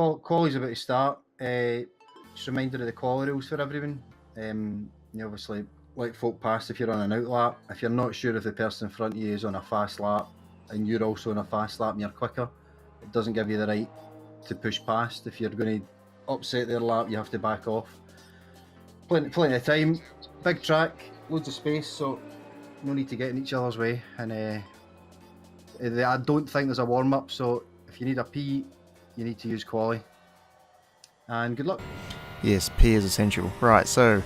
Quali's about to start. Just a reminder of the quali rules for everyone. You obviously let folk pass if you're on an out lap. If you're not sure if the person in front of you is on a fast lap and you're also on a fast lap and you're quicker, it doesn't give you the right to push past. If you're going to upset their lap, you have to back off. Plenty of time, big track, loads of space, so no need to get in each other's way. And I don't think there's a warm-up, so if you need a pee, you need to use quali. And good luck. Yes, P is essential. Right, so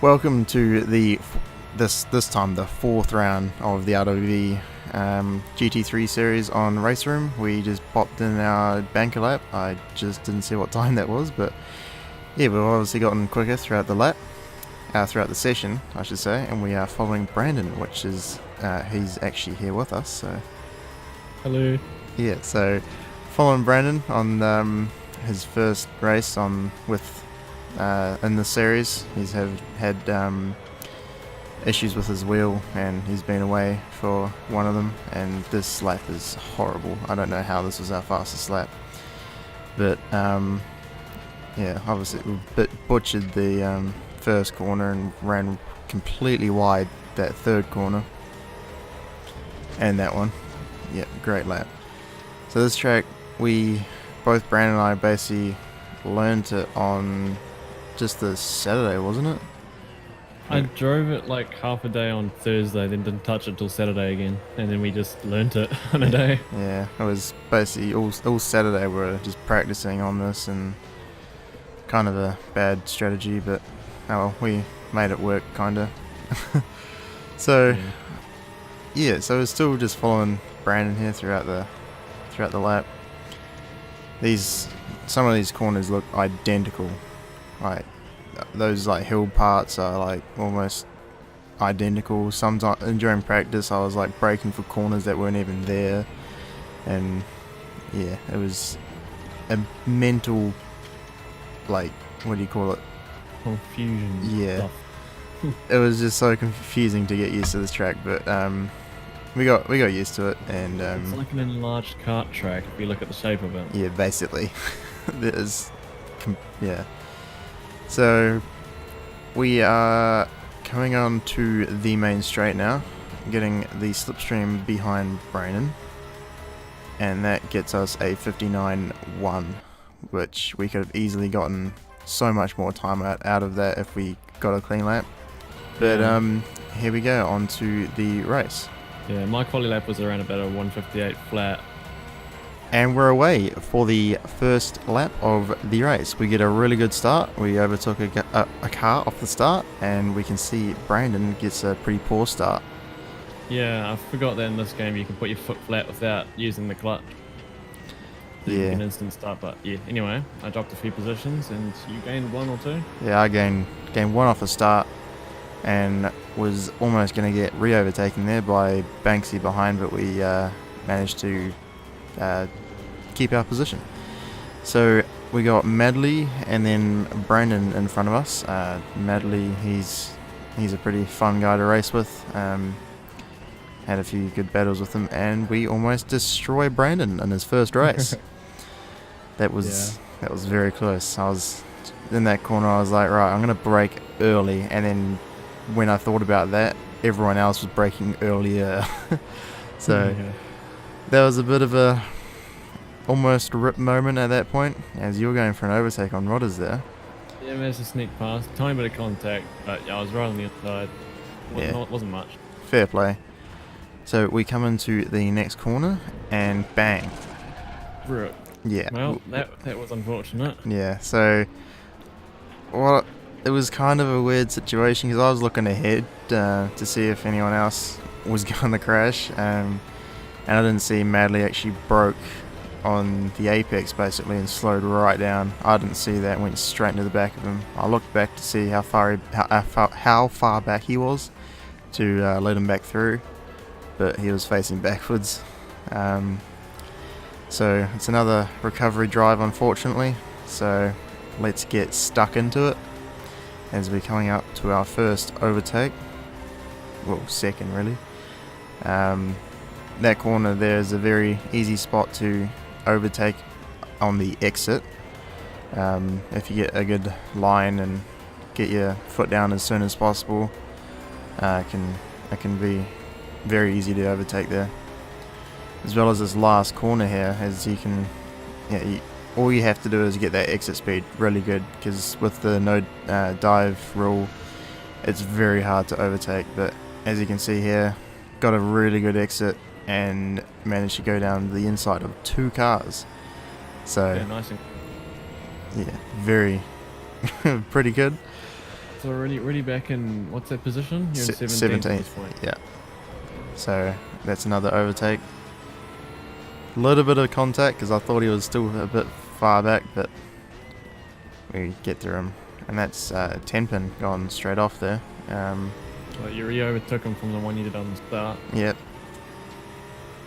welcome to this time the fourth round of the RWB GT3 series on Raceroom. We just popped in our banker lap. I just didn't see what time that was, but yeah, we've obviously gotten quicker throughout the lap, throughout the session, I should say, and we are following Brandon, which is he's actually here with us. So hello. Yeah, so following Brandon on his first race in the series. He's had issues with his wheel and he's been away for one of them, and this lap is horrible. I don't know how this was our fastest lap, but yeah, obviously we butchered the first corner and ran completely wide that third corner and that one. Yep, great lap. So this track, both Brandon and I basically learned it on just the Saturday, wasn't it? I drove it like half a day on Thursday, then didn't touch it till Saturday again, and then we just learnt it on a day. Yeah, it was basically all Saturday we were just practicing on this, and kind of a bad strategy, but oh well, we made it work, kinda. So yeah, so we're still just following Brandon here throughout the lap. Some of these corners look identical. Like those hill parts are like almost identical. Sometimes during practice I was like braking for corners that weren't even there, and yeah, it was a mental, like, what do you call it? Confusion. Yeah. Stuff. It was just so confusing to get used to this track, but we got used to it, and it's like an enlarged kart track if you look at the shape of it. yeah, basically. Yeah. So we are coming on to the main straight now, getting the slipstream behind Brandon, and that gets us a 59.1, which we could have easily gotten so much more time out of that if we got a clean lap. But here we go, on to the race. Yeah, my quali lap was around about a 158 flat. And we're away for the first lap of the race. We get a really good start. We overtook a car off the start, and we can see Brandon gets a pretty poor start. Yeah, I forgot that in this game you can put your foot flat without using the clutch. Yeah. An instant start, but yeah. Anyway, I dropped a few positions, and you gained one or two. Yeah, I gained one off the start, and was almost going to get re-overtaken there by Banksy behind, but we managed to keep our position. So we got Madley and then Brandon in front of us. Madley, he's a pretty fun guy to race with. Had a few good battles with him, and we almost destroyed Brandon in his first race. That was very close. I was in that corner. I was like, right, I'm gonna brake early, and then when I thought about that, everyone else was braking earlier. So there was a bit of a almost rip moment at that point, as you were going for an overtake on Rodders there. Yeah, there's a sneak past, tiny bit of contact, but yeah, I was right on the inside. Wasn't much. Fair play. So we come into the next corner, and bang. Rip. Yeah. Well, that was unfortunate. Yeah, so it was kind of a weird situation, because I was looking ahead to see if anyone else was going to crash, and I didn't see Madley actually broke on the apex basically and slowed right down. I didn't see that, went straight into the back of him. I looked back to see how far back he was to let him back through, but he was facing backwards. So it's another recovery drive, unfortunately. So let's get stuck into it as we're coming up to our first overtake. Well, second really. That corner there is a very easy spot to overtake on the exit. If you get a good line and get your foot down as soon as possible, it can be very easy to overtake there. As well as this last corner here, as you can, all you have to do is get that exit speed really good, because with the no dive rule, it's very hard to overtake. But as you can see here, got a really good exit and managed to go down the inside of 2 cars. So Yeah, nice. yeah, very pretty good. So already back in, what's that position? You're in 17th at this point. Yeah. So that's another overtake. A little bit of contact because I thought he was still a bit far back, but we get through him. And that's 10 pin gone straight off there. So you overtook him from the one you did on the start. Yep.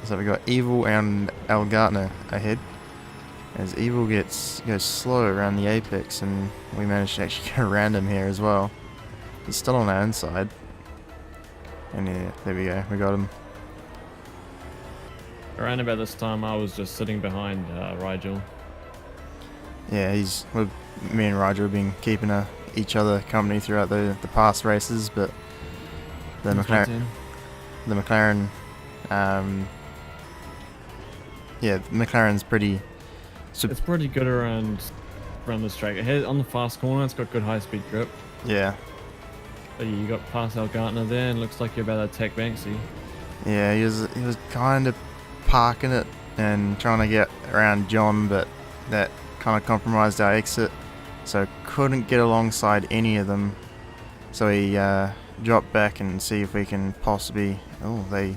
So we got Evil and Al Gartner ahead. As Evil goes slow around the apex, and we managed to actually go around him here as well. He's still on our inside. And yeah, there we go, we got him. Around about this time, I was just sitting behind Rigel. Yeah, me and Roger have been keeping each other company throughout the past races, but the McLaren, McLaren's pretty. It's pretty good around this track. On the fast corner, it's got good high speed grip. Yeah. But you got past Al Gartner there, and looks like you're about to attack Banksy. Yeah, he was kind of parking it and trying to get around John, but that kind of compromised our exit, so couldn't get alongside any of them. So he dropped back and see if we can possibly. That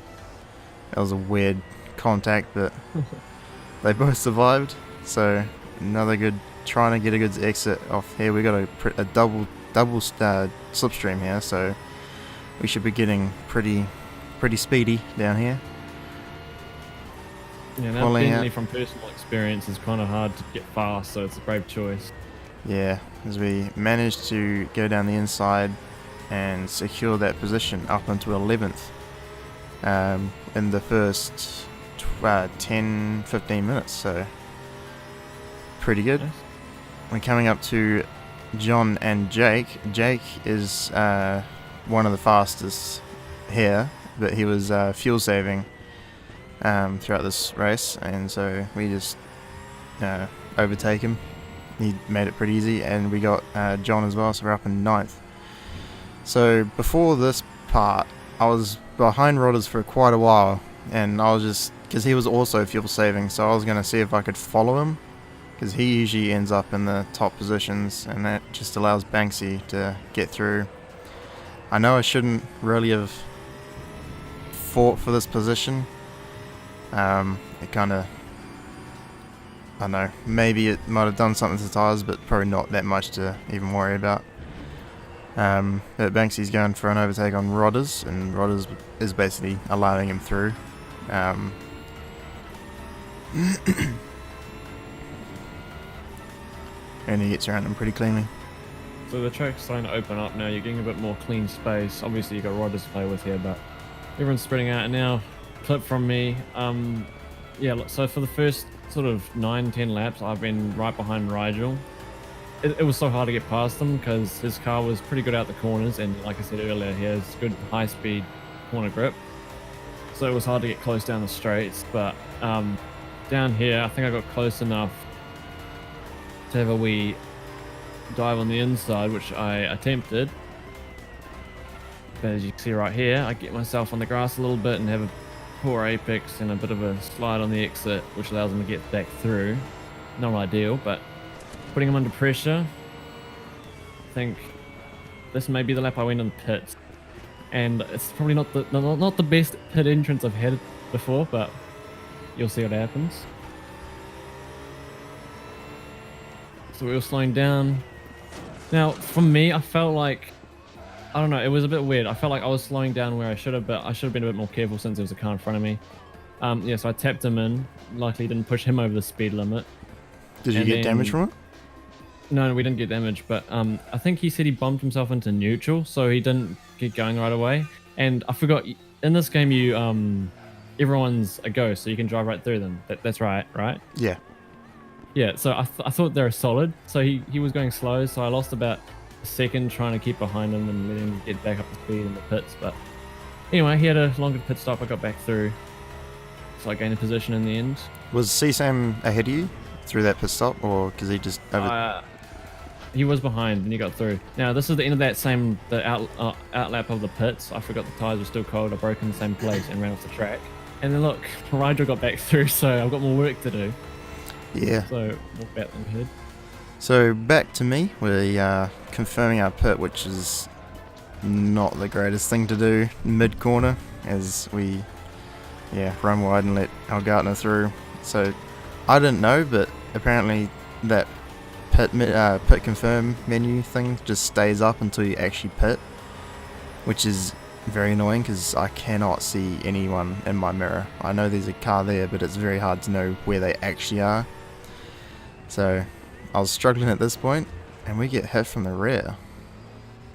was a weird contact, but they both survived. So another good, trying to get a good exit off here. We got a double slipstream here, so we should be getting pretty speedy down here. Yeah, now definitely from personal experience, it's kind of hard to get fast, so it's a brave choice. Yeah, as we managed to go down the inside and secure that position up into 11th in the first 10-15 minutes, so pretty good. Nice. We're coming up to John and Jake. Jake is one of the fastest here, but he was fuel saving throughout this race, and so we just overtake him. He made it pretty easy, and we got John as well, so we're up in 9th. So before this part, I was behind Rodders for quite a while, and I was just, because he was also fuel saving, so I was going to see if I could follow him, because he usually ends up in the top positions, and that just allows Banksy to get through. I know I shouldn't really have fought for this position. It kind of, I don't know, maybe it might have done something to the tyres, but probably not that much to even worry about. But Banksy's going for an overtake on Rodders, and Rodders is basically allowing him through. And he gets around him pretty cleanly. So the track's starting to open up now. You're getting a bit more clean space. Obviously, you've got Rodders to play with here, but everyone's spreading out. And now, clip from me. So for the first sort of 9-10 laps, I've been right behind Rigel. It was so hard to get past him because his car was pretty good out the corners, and like I said earlier, he has good high-speed corner grip. So it was hard to get close down the straights, but down here, I think I got close enough to have a wee dive on the inside, which I attempted. But as you can see right here, I get myself on the grass a little bit and have a poor apex and a bit of a slide on the exit, which allows him to get back through. Not ideal, but putting him under pressure. I think this may be the lap I went on pits, and it's probably not the best pit entrance I've had before, but you'll see what happens. So we were slowing down. Now, for me, I felt like, I don't know, it was a bit weird. I felt like I was slowing down where I should have, but I should have been a bit more careful since there was a car in front of me. So I tapped him in. Luckily, didn't push him over the speed limit. Did you get damage from it? No, we didn't get damage, but I think he said he bumped himself into neutral, so he didn't get going right away. And I forgot, in this game, everyone's a ghost, so you can drive right through them. That's right? Yeah. Yeah, so I thought they were solid. So he was going slow, so I lost about a second trying to keep behind him and let him get back up to speed in the pits. But anyway, he had a longer pit stop. I got back through, so I gained a position in the end. Was CSAM ahead of you through that pit stop, or because he just over? He was behind and he got through. Now this is the end of that same outlap of the pits. I forgot the tires were still cold. I broke in the same place and ran off the track. And then look, Rigel got back through, so I've got more work to do. Yeah. So more battling ahead. So back to me. We're confirming our pit, which is not the greatest thing to do mid corner, as we run wide and let our Gartner through. So I didn't know, but apparently that pit confirm menu thing just stays up until you actually pit, which is very annoying because I cannot see anyone in my mirror. I know there's a car there, but it's very hard to know where they actually are. So I was struggling at this point, and we get hit from the rear.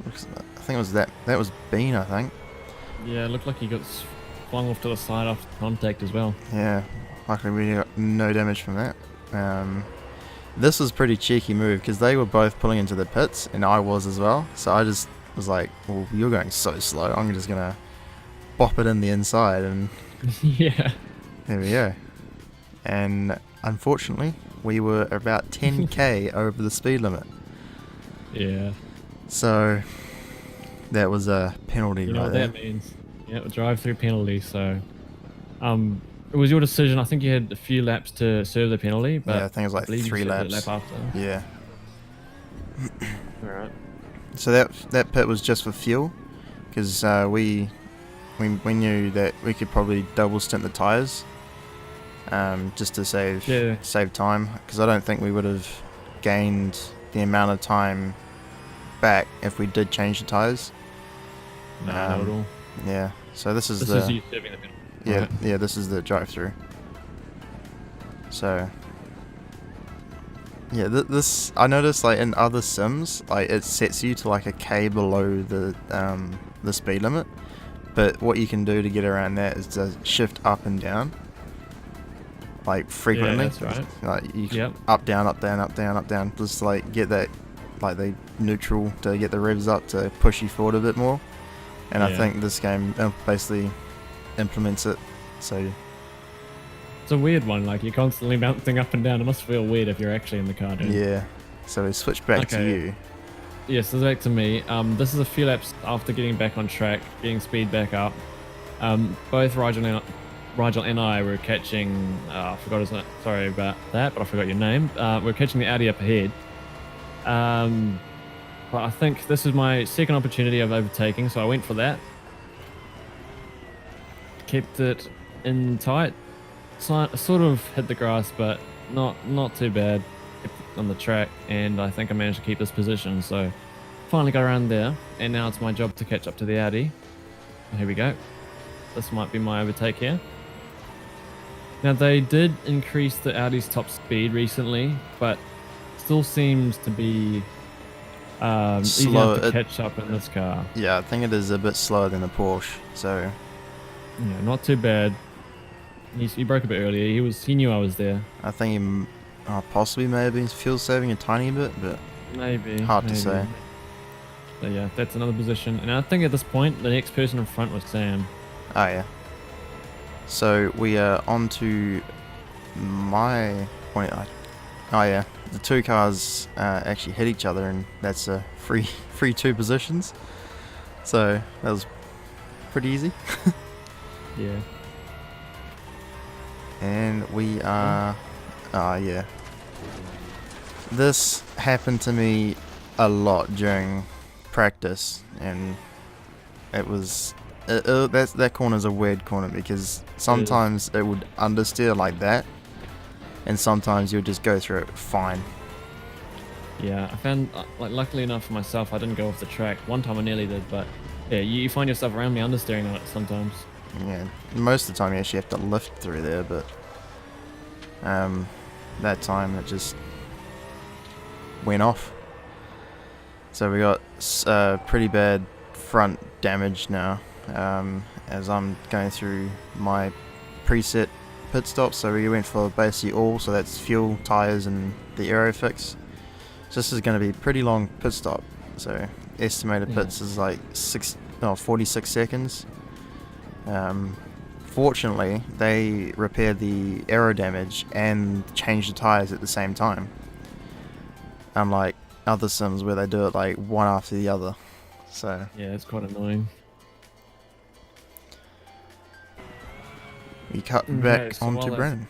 I think it was that was Bean, I think. Yeah, it looked like he got flung off to the side after contact as well. Yeah, luckily we got no damage from that. This was a pretty cheeky move because they were both pulling into the pits and I was as well. So I just was like, well, you're going so slow, I'm just gonna bop it in the inside, and yeah, there we go. And unfortunately we were about 10k over the speed limit. Yeah. So that was a penalty. You know right what there. that means? Yeah, drive-through penalty. So, it was your decision. I think you had a few laps to serve the penalty, but Yeah, I think it was like believe you 3 served it laps. lap after. Yeah. All right. So that pit was just for fuel, because we knew that we could probably double stint the tires, just to save time, because I don't think we would have gained the amount of time back if we did change the tires. No, not at all. Yeah. So this is This is you serving the penalty. yeah, Right. yeah, this is the drive-through. So yeah, this I noticed, like in other sims, like it sets you to like a K below the speed limit, but what you can do to get around that is to shift up and down, like frequently. Yeah, that's right. Like you Yep. up down, up down, up down, up down, just to, like get that, like the neutral, to get the revs up to push you forward a bit more. And I Yeah. think this game basically implements it. So It's a weird one. Like you're constantly bouncing up and down. It must feel weird if you're actually in the car. Dude. yeah. So we switch back to Okay. you. Yes, so back to me. This is a few laps after getting back on track, getting speed back up. Both Rigel and I were catching. I forgot his name. Sorry about that, but I forgot your name. We're catching the Audi up ahead. But I think this is my second opportunity of overtaking, so I went for that. Kept it in tight. Sort of hit the grass, but not too bad. Kept it on the track, and I think I managed to keep this position. So finally got around there, and now it's my job to catch up to the Audi. Here we go. This might be my overtake here. Now they did increase the Audi's top speed recently, but still seems to be Slow. easier to catch up in this car. Yeah, I think it is a bit slower than the Porsche. So Yeah, not too bad. He broke a bit earlier. He knew I was there. I think he possibly may have been fuel saving a tiny bit, but Maybe. Hard to say. So yeah, that's another position. And I think at this point, the next person in front was Sam. oh yeah. So we are on to my point. Oh yeah, the two cars actually hit each other, and that's a free 2 positions. So that was pretty easy. Yeah. And we are, yeah. This happened to me a lot during practice, and it was, that corner's a weird corner, because sometimes it would understeer like that, and sometimes you'll just go through it fine. Yeah, I found, like, luckily enough for myself, I didn't go off the track. One time I nearly did, but yeah, you find yourself around me understeering on it sometimes. Yeah, most of the time you actually have to lift through there, but that time it just went off. So we got pretty bad front damage now, as I'm going through my preset pit stops, so we went for basically all, so that's fuel, tyres and the aero fix. So this is going to be a pretty long pit stop, so estimated pits is like 46 seconds. Fortunately, they repaired the aero damage and changed the tyres at the same time, unlike other sims where they do it like one after the other. So yeah, it's quite annoying. We cut back so onto Brandon.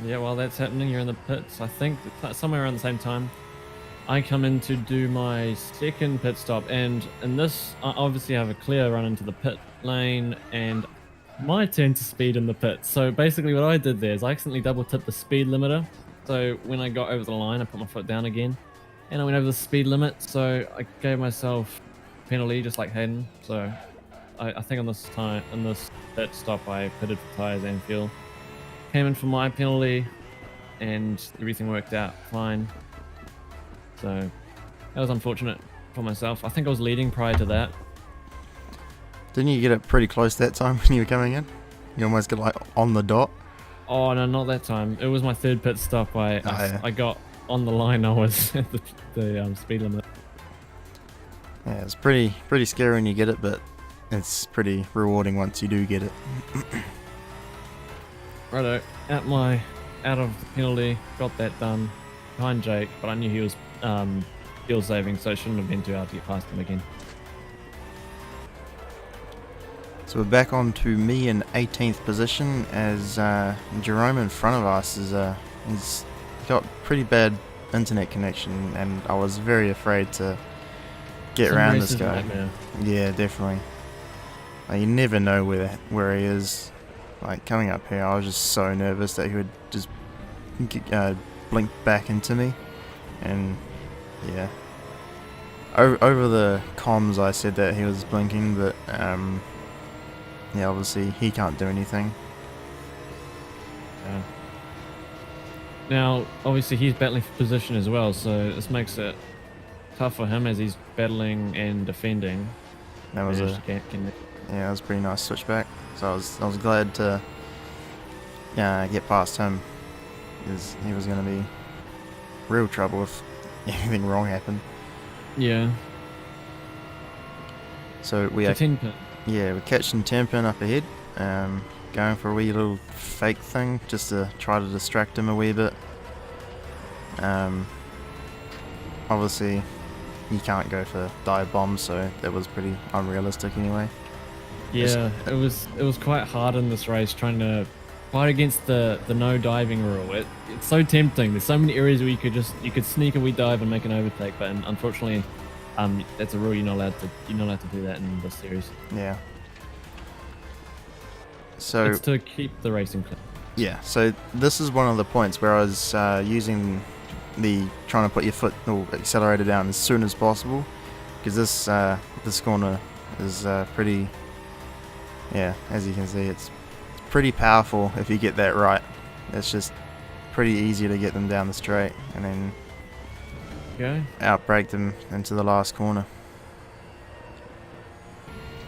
Yeah, while that's happening, you're in the pits. I think somewhere around the same time, I come in to do my second pit stop, and in this, I obviously have a clear run into the pit lane, and my turn to speed in the pit. So basically what I did there is I accidentally double tipped the speed limiter. So when I got over the line, I put my foot down again, and I went over the speed limit, so I gave myself a penalty just like Hayden. So I think on this pit stop, I pitted for tyres and fuel. Came in for my penalty, and everything worked out fine. So that was unfortunate for myself. I think I was leading prior to that. Didn't you get it pretty close that time when you were coming in? You almost got like on the dot. Oh no, not that time. It was my third pit stop. I got on the line. I was at the speed limit. Yeah, it's pretty scary when you get it, but it's pretty rewarding once you do get it. Righto, out of the penalty, got that done behind Jake, but I knew he was fuel saving, so it shouldn't have been too hard to get past him again. So we're back on to me in 18th position as Jerome in front of us he's got pretty bad internet connection, and I was very afraid to get around this guy. Yeah, definitely. Like, you never know where he is. Like, coming up here, I was just so nervous that he would just blink back into me, and yeah. Over the comms, I said that he was blinking, but yeah, obviously he can't do anything. Yeah. Now, obviously he's battling for position as well, so this makes it tough for him as he's battling and defending. That was yeah, it was a pretty nice switchback. So I was glad to get past him, because he was going to be real trouble if anything wrong happened. Yeah. So we're catching 10 pin up ahead, going for a wee little fake thing just to try to distract him a wee bit. Obviously you can't go for dive bombs, so that was pretty unrealistic anyway. Yeah, it was quite hard in this race trying to fight against the no diving rule. It's so tempting. There's so many areas where you could sneak a wee dive and make an overtake, but unfortunately, that's a rule. You're not allowed to do that in this series. Yeah. So it's to keep the racing clean. Yeah. So this is one of the points where I was using trying to put your foot or accelerator down as soon as possible, because this corner is pretty. Yeah, as you can see, it's pretty powerful if you get that right. It's just pretty easy to get them down the straight and then outbrake them into the last corner.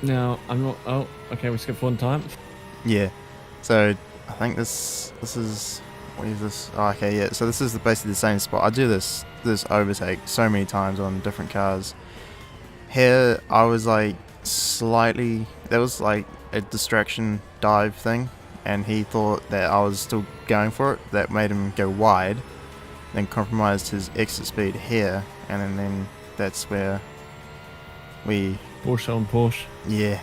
Now I'm not. Oh, okay, we skipped one time. Yeah. So I think this is. What is this? Oh, okay, yeah. So this is basically the same spot. I do this overtake so many times on different cars. Here I was like slightly. There was like a distraction dive thing, and he thought that I was still going for it. That made him go wide, then compromised his exit speed here, and then that's where we Porsche on Porsche. Yeah,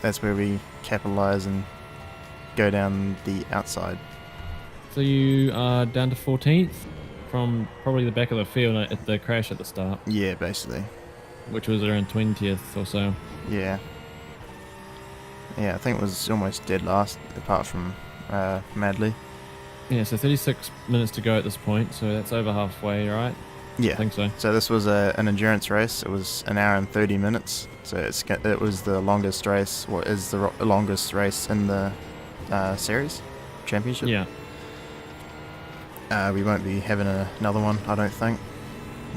that's where we capitalize and go down the outside. So you are down to 14th from probably the back of the field at the crash at the start. Yeah, basically. Which was around 20th or so. Yeah. Yeah, I think it was almost dead last, apart from Madley. Yeah, so 36 minutes to go at this point, so that's over halfway, right? Yeah. I think so. So this was an endurance race. It was an hour and 30 minutes. So it was the longest race, or is the longest race in the series championship. Yeah. We won't be having another one, I don't think.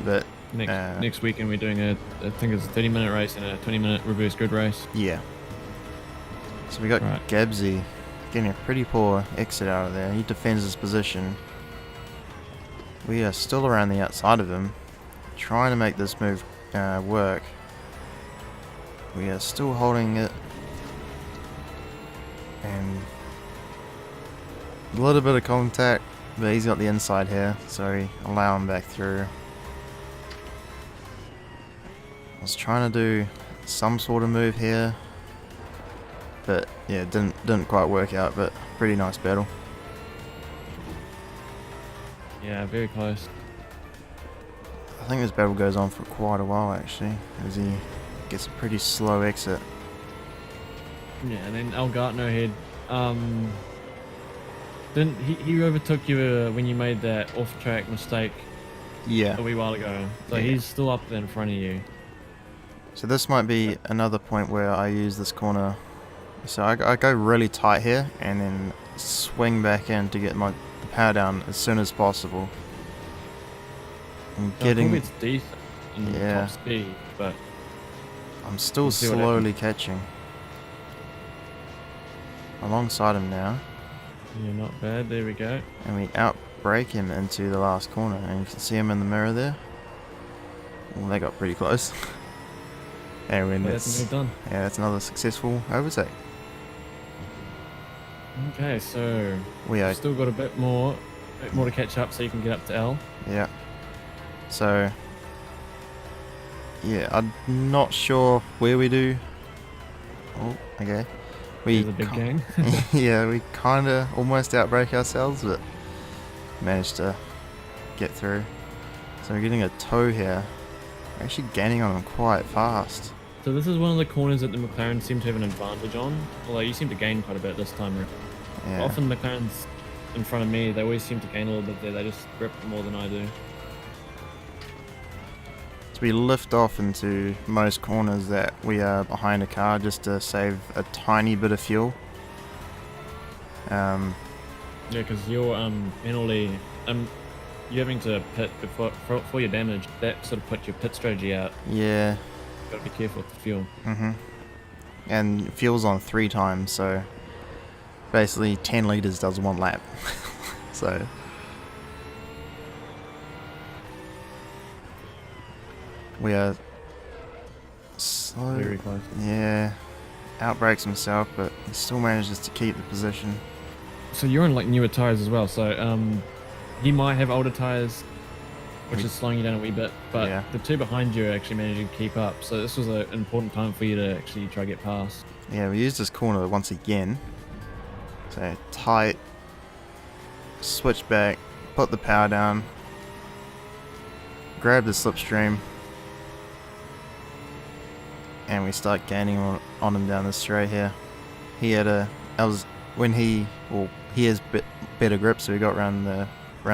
But next weekend we're doing I think it's a 30-minute race and a 20-minute reverse grid race. Yeah. So we got Gabsy getting a pretty poor exit out of there. He defends his position. We are still around the outside of him, trying to make this move work. We are still holding it, and a little bit of contact, but he's got the inside here, so we allow him back through. I was trying to do some sort of move here, but yeah, didn't quite work out, but pretty nice battle. Yeah, very close. I think this battle goes on for quite a while actually, as he gets a pretty slow exit. Yeah, and then El Gartner had didn't he overtook you when you made that off-track mistake a wee while ago, so Yeah. he's still up there in front of you. So this might be another point where I use this corner. So I go really tight here and then swing back in to get the power down as soon as possible. I'm getting, it's decent in top speed, but I'm still we'll see what slowly catching. Alongside him now, yeah, not bad. There we go. and we outbrake him into the last corner, and you can see him in the mirror there. Well, they got pretty close. And Yeah, that's done. yeah, that's another successful overtake. Okay, so We are still got a bit more to catch up, so you can get up to L. Yeah. So, yeah, I'm not sure where we do. Oh, okay. There's a big gang. Yeah, we kind of almost outbreak ourselves, but managed to get through. So we're getting a tow here. We're actually gaining on them quite fast. So this is one of the corners that the McLaren seem to have an advantage on, although you seem to gain quite a bit this time. Yeah. Often the McLaren's in front of me, they always seem to gain a little bit there. They just grip more than I do. So we lift off into most corners that we are behind a car just to save a tiny bit of fuel. Yeah, because you're penalty, you're having to pit for your damage. That sort of put your pit strategy out. Yeah. Gotta be careful with the fuel. And fuel's on 3 times, so basically 10 litres does 1 lap. So we are slow. Very close. Yeah, outbreaks himself, but he still manages to keep the position. So you're on like newer tires as well. So he might have older tires, which is slowing you down a wee bit. But Yeah. the two behind you are actually managing to keep up. So this was an important time for you to actually try to get past. Yeah, we used this corner once again. So tight, switch back, put the power down, grab the slipstream, and we start gaining on him down the straight here. He had he has better grip, so we got around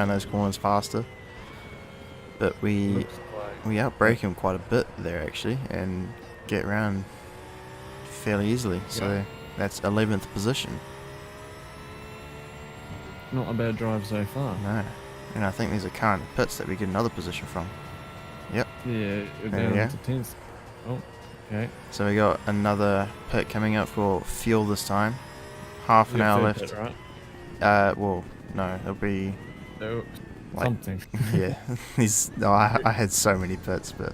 those corners faster. But we outbrake him quite a bit there actually, and get around fairly easily. So that's 11th position. Not a bad drive so far. No, and I think there's a car in the pits that we get another position from. Yep. Yeah, you're There we down go. to 10th. Oh, okay. So we got another pit coming up for fuel this time. Half an Your hour third left. pit, right? Well, no, it'll be No, like something. yeah. I had so many pits, but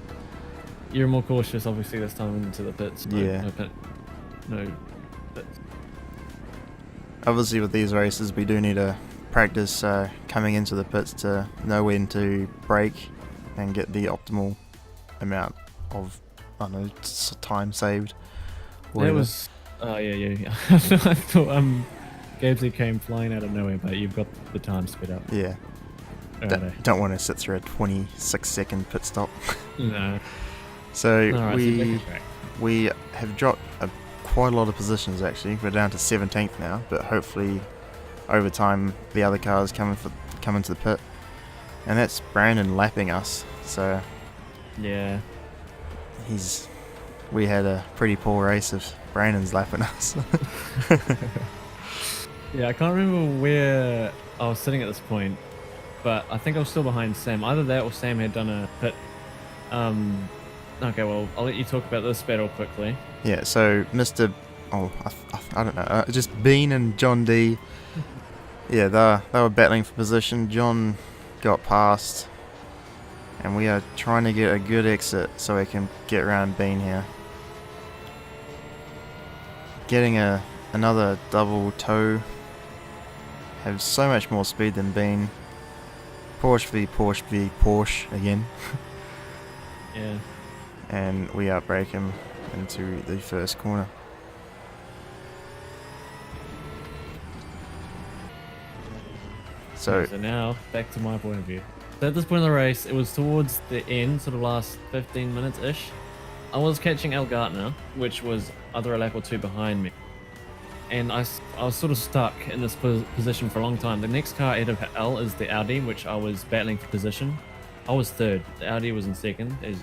You're more cautious, obviously, this time into the pits. Yeah. No pits. obviously with these races we do need to practice coming into the pits to know when to brake and get the optimal amount of time saved. That Whatever. was. Oh, yeah. I thought Gabsy came flying out of nowhere, but you've got the time sped up. Yeah. Righto. Don't want to sit through a 26-second pit stop. No. So Alright, so back on track. we have dropped quite a lot of positions actually. We're down to 17th now, but hopefully over time the other cars come into the pit, and that's Brandon lapping us. So Yeah. we had a pretty poor race of Brandon's lapping us. Yeah, I can't remember where I was sitting at this point, but I think I was still behind Sam. Either that or Sam had done a pit. Okay, well, I'll let you talk about this battle quickly. Yeah, so Mr. I don't know. Just Bean and John D. Yeah, they were battling for position. John got past, and we are trying to get a good exit so we can get around Bean here. Getting another double toe. Have so much more speed than Bean. Porsche v Porsche v Porsche again. Yeah. And we outbrake him into the first corner. So now back to my point of view. So at this point in the race, it was towards the end, sort of last 15 minutes ish. I was catching Al Gartner, which was either a lap or two behind me, and I was sort of stuck in this position for a long time. The next car ahead of Al is the Audi, which I was battling for position. I was third. The Audi was in second. As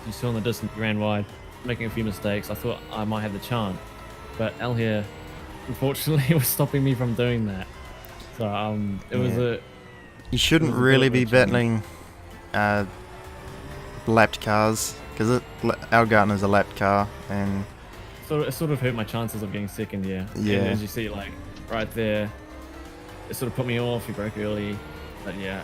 you saw in the distance, he ran wide, making a few mistakes. I thought I might have the chance, but Al here, unfortunately, was stopping me from doing that. So it was a. You shouldn't really be battling lapped cars, because Al Gartner's a lapped car, and it sort of hurt my chances of getting second. Yeah. Yeah. And as you see, like right there, it sort of put me off. He broke early, but yeah.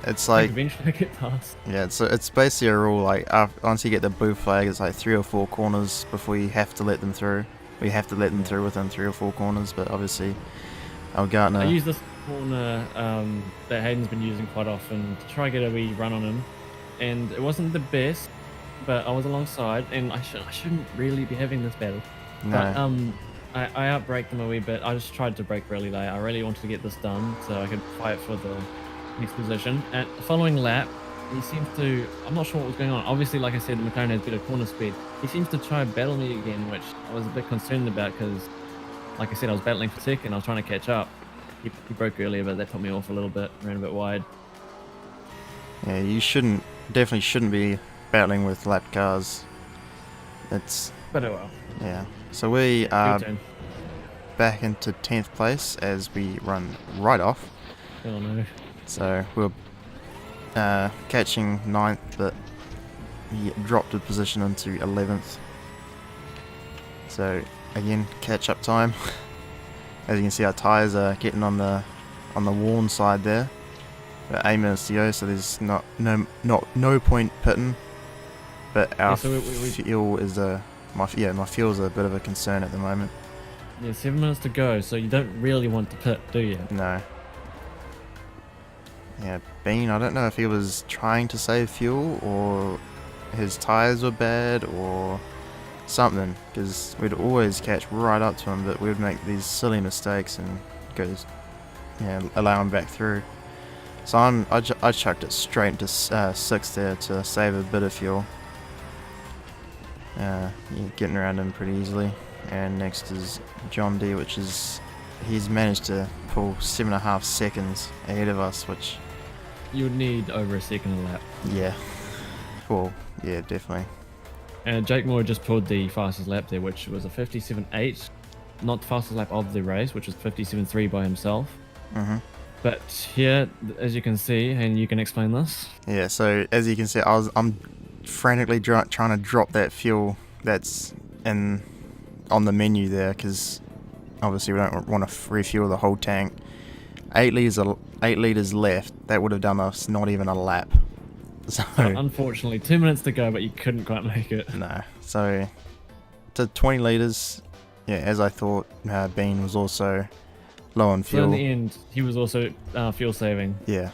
It's like eventually I get past. Yeah, it's basically a rule. Like once you get the blue flag, it's like 3 or 4 corners before you have to let them through. We have to let them through within 3 or 4 corners, but obviously Al Gartner. I use this corner that Hayden's been using quite often to try to get a wee run on him, and it wasn't the best, but I was alongside, and I shouldn't really be having this battle. No. But I outbraked him a wee bit. I just tried to brake really late. I really wanted to get this done so I could fight for the next position. And the following lap, he seems to, I'm not sure what was going on. Obviously, like I said, the McLaren has better corner speed. He seems to try and battle me again, which I was a bit concerned about because, like I said, I was battling for second. I was trying to catch up. He broke earlier, but that put me off a little bit. Ran a bit wide. Yeah, you definitely shouldn't be battling with lapped cars. It's. But oh well. Yeah. So we are back into 10th place as we run right off. Oh no. So we're catching 9th, but he dropped a position into 11th. So again, catch up time. As you can see, our tyres are getting on the worn side there. But 8 minutes to go, so there's no point pitting. But our fuel is my fuel's a bit of a concern at the moment. Yeah, 7 minutes to go, so you don't really want to pit, do you? No. Yeah, Bean, I don't know if he was trying to save fuel or his tyres were bad or something, because we'd always catch right up to him, but we'd make these silly mistakes and allow him back through. So I chucked it straight into 6th there to save a bit of fuel. Getting around him pretty easily. And next is John D, he's managed to pull 7.5 seconds ahead of us, which you would need over a second a lap. Yeah. Well, yeah, definitely. And Jake Moore just pulled the fastest lap there, which was a 57.8. Not the fastest lap of the race, which was 57.3 by himself. Mm-hmm. But here, as you can see, and you can explain this. Yeah, so as you can see, I'm frantically trying to drop that fuel that's on the menu there, because obviously we don't want to refuel the whole tank. 8 litres left. That would have done us not even a lap. So unfortunately, 2 minutes to go, but you couldn't quite make it. No. So to 20 litres, yeah, as I thought, Bean was also low on fuel. So in the end, he was also fuel saving. Yeah.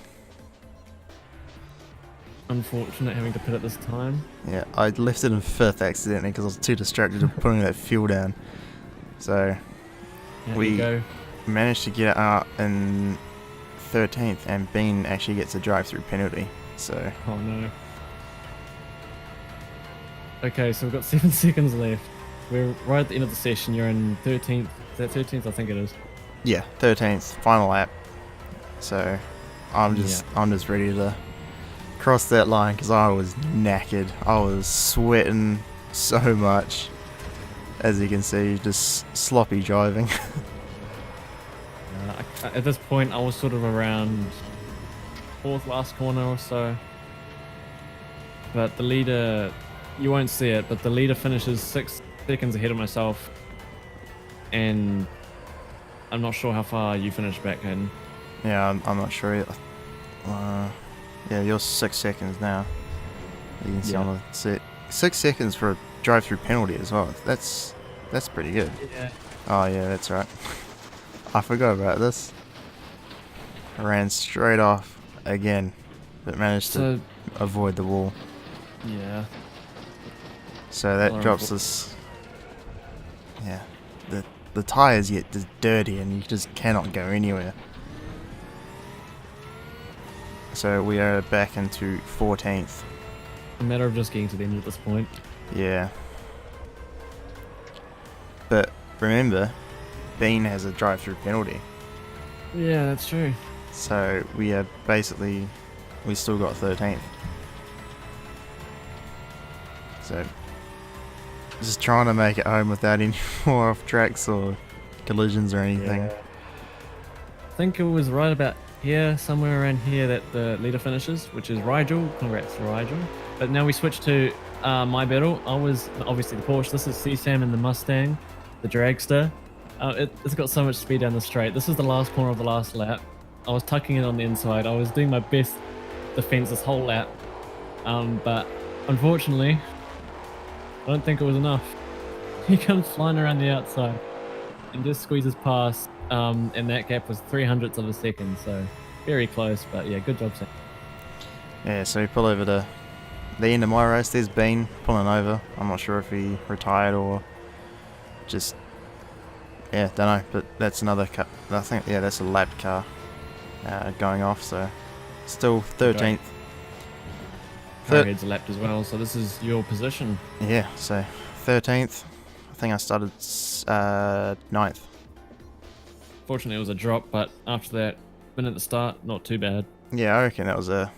Unfortunate having to pit at this time. Yeah, I left it in 5th accidentally because I was too distracted with putting that fuel down. So we managed to get out in 13th, and Bean actually gets a drive-through penalty. So. Oh no. Okay, so we've got 7 seconds left. We're right at the end of the session. You're in 13th. Is that 13th? I think it is. Yeah, 13th, final lap. So I'm just ready to cross that line because I was knackered. I was sweating so much. As you can see, just sloppy driving. At this point, I was sort of around 4th last corner or so. But the leader, you won't see it, but the leader finishes 6 seconds ahead of myself. and I'm not sure how far you finished back, Hayden. Yeah, I'm not sure. Yeah, you're 6 seconds now. You can see on the set. 6 seconds for a drive-through penalty as well. That's pretty good. Yeah. Oh yeah, that's right. I forgot about this. I ran straight off again, but managed to avoid the wall. Yeah. So that drops us. Yeah, the tires get just dirty and you just cannot go anywhere. So we are back into 14th. A matter of just getting to the end at this point. Yeah. But remember, Bean has a drive-through penalty. Yeah, that's true. So we are basically, we still got 13th. So just trying to make it home without any more off tracks or collisions or anything. Yeah. I think it was right about here, somewhere around here, that the leader finishes, which is Rigel. Congrats, Rigel. But now we switch to my battle. I was obviously the Porsche. This is C-Sam and the Mustang, the dragster. It's got so much speed down the straight. This is the last corner of the last lap. I was tucking it on the inside. I was doing my best defense this whole lap. But unfortunately, I don't think it was enough. He comes flying around the outside and just squeezes past. And that gap was 0.03 of a second, so very close. But yeah, good job, Sam. Yeah, so we pull over to the end of my race. There's Bean pulling over. I'm not sure if he retired or just, yeah, don't know. But that's another car. I think, yeah, that's a lapped car going off. So still 13th. Carhead's lapped as well. So this is your position. Yeah, so 13th. I think I started 9th. Fortunately, it was a drop, but after that, been at the start, not too bad. Yeah, I reckon that was a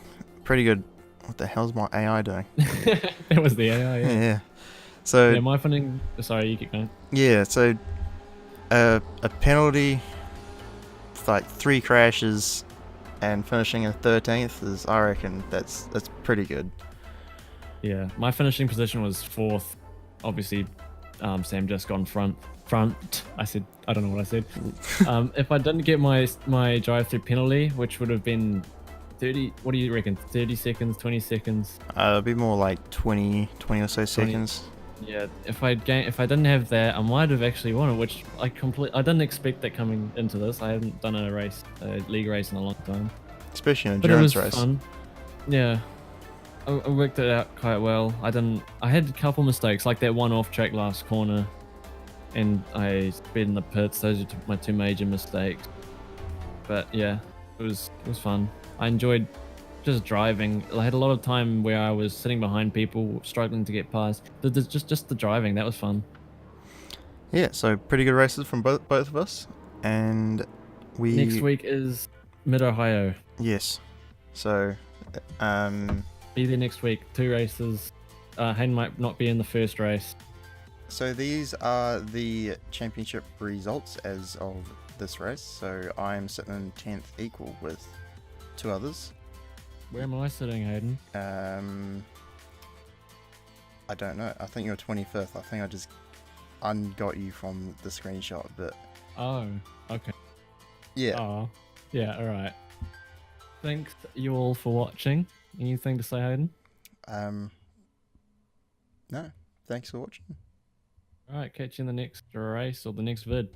pretty good. What the hell's my AI doing? That was the AI, yeah. Yeah. So yeah, my funding. Sorry, you keep going. Yeah, so a penalty, like 3 crashes, and finishing in 13th is, I reckon, that's pretty good. Yeah, my finishing position was 4th. Obviously, Sam just gone front. I don't know what I said. If I didn't get my drive-through penalty, which would have been 30, what do you reckon? 30 seconds, 20 seconds? It'd be more like 20 or so 20. seconds. Yeah, if I didn't have that, I might have actually won it, which I didn't expect that coming into this. I haven't done a league race in a long time. Especially an But it endurance was race. fun. Yeah. I worked it out quite well. I had a couple mistakes, like that one off track last corner, and I sped in the pits. Those are my 2 major mistakes. But yeah, it was fun. I enjoyed just driving. I had a lot of time where I was sitting behind people, struggling to get past. Just the driving, that was fun. Yeah, so pretty good races from both of us, and we Next week is Mid Ohio. Yes, so Be there next week. 2 races. Hayden might not be in the first race. So these are the championship results as of this race. So I'm sitting in 10th equal with 2 others. Where am I sitting, Hayden? I don't know. I think you're 25th. I think I just ungot you from the screenshot, but Oh, okay. yeah. Oh, yeah, alright. Thanks you all for watching. Anything to say, Hayden? No. Thanks for watching. Alright, catch you in the next race or the next vid.